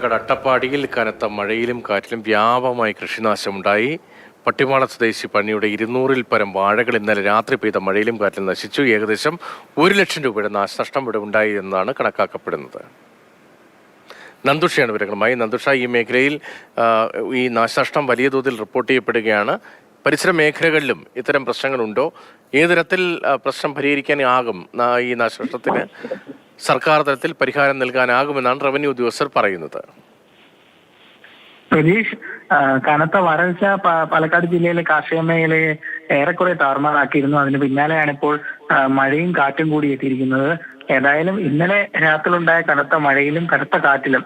അട്ടപ്പാടിയിൽ കനത്ത മഴയിലും കാറ്റിലും വ്യാപകമായി കൃഷിനാശമുണ്ടായി. പട്ടിമാള സ്വദേശി പണിയുടെ 200-ൽ പരം വാഴകൾ ഇന്നലെ രാത്രി പെയ്ത മഴയിലും കാറ്റിലും നശിച്ചു. ഏകദേശം 1 ലക്ഷം രൂപയുടെ നാശനഷ്ടം ഇവിടെ ഉണ്ടായി എന്നാണ് കണക്കാക്കപ്പെടുന്നത്. നന്ദുഷയാണ് വിവരങ്ങളുമായി. നന്ദുഷ, ഈ മേഖലയിൽ ഈ നാശനഷ്ടം വലിയ തോതിൽ റിപ്പോർട്ട് ചെയ്യപ്പെടുകയാണ്. പരിസര മേഖലകളിലും ഇത്തരം പ്രശ്നങ്ങളുണ്ടോ? ഏത് തരത്തിൽ പ്രശ്നം പരിഹരിക്കാനാകും? ഈ നാശനഷ്ടത്തിന് സർക്കാർ തലത്തിൽ പരിഹാരം നൽകാനാകുമെന്നാണ് റവന്യൂ ഉദ്യോഗസ്ഥർ പറയുന്നത്. പ്രതീഷ്, കനത്ത വരൾച്ച പാലക്കാട് ജില്ലയിലെ കാർഷിക മേഖലയെ ഏറെക്കുറെ താറുമാറാക്കിയിരുന്നു. അതിന് പിന്നാലെയാണ് ഇപ്പോൾ മഴയും കാറ്റും കൂടി എത്തിയിരിക്കുന്നത്. ഏതായാലും ഇന്നലെ രാത്രിയിലുണ്ടായ കനത്ത മഴയിലും കനത്ത കാറ്റിലും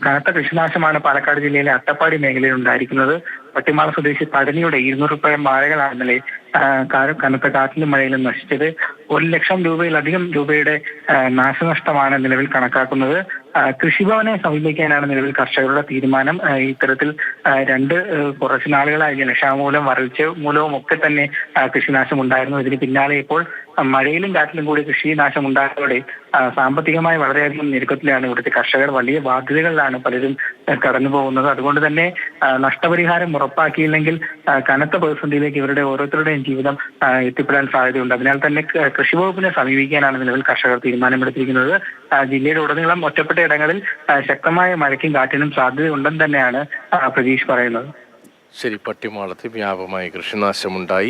കനത്ത കൃഷിനാശമാണ് പാലക്കാട് ജില്ലയിലെ അട്ടപ്പാടി മേഖലയിൽ ഉണ്ടായിരിക്കുന്നത്. പട്ടിമാള സ്വദേശി പഴനിയുടെ 200 പരം വാഴകളാണ് ഇന്നലെ കനത്ത കാറ്റിലും മഴയിലും നശിച്ചത്. 1 ലക്ഷം രൂപയിലധികം രൂപയുടെ നാശനഷ്ടമാണ് നിലവിൽ കണക്കാക്കുന്നത്. കൃഷിഭവനെ സമീപിക്കാനാണ് നിലവിൽ കർഷകരുടെ തീരുമാനം. ഇത്തരത്തിൽ കുറച്ചു നാളുകളായി ജലക്ഷാമൂലം വരൾച്ച മൂലവും ഒക്കെ തന്നെ കൃഷിനാശം ഉണ്ടായിരുന്നു. ഇതിന് പിന്നാലെ ഇപ്പോൾ മഴയിലും കാറ്റിലും കൂടി കൃഷിനാശം ഉണ്ടായതോടെ സാമ്പത്തികമായി വളരെയധികം ഞെരുക്കത്തിലാണ് ഇവിടുത്തെ കർഷകർ. വലിയ ബാധ്യതകളിലാണ് പലരും കടന്നു പോകുന്നത്. അതുകൊണ്ട് തന്നെ നഷ്ടപരിഹാരം ഉറപ്പാക്കിയില്ലെങ്കിൽ കനത്ത പ്രതിസന്ധിയിലേക്ക് ഇവരുടെ ഓരോരുത്തരുടെയും ജീവിതം എത്തിപ്പെടാൻ സാധ്യതയുണ്ട്. അതിനാൽ തന്നെ കൃഷിവകുപ്പിനെ സമീപിക്കാനാണ് നിലവിൽ കർഷകർ തീരുമാനമെടുത്തിരിക്കുന്നത്. ജില്ലയുടെ ഉടനീളം ഒറ്റപ്പെട്ട ഇടങ്ങളിൽ ശക്തമായ മഴയ്ക്കും കാറ്റിനും സാധ്യതയുണ്ടെന്ന് തന്നെയാണ് പ്രതീഷ് പറയുന്നത്. ശരി, പട്ടിമാളത്തിൽ വ്യാപകമായി കൃഷിനാശമുണ്ടായി.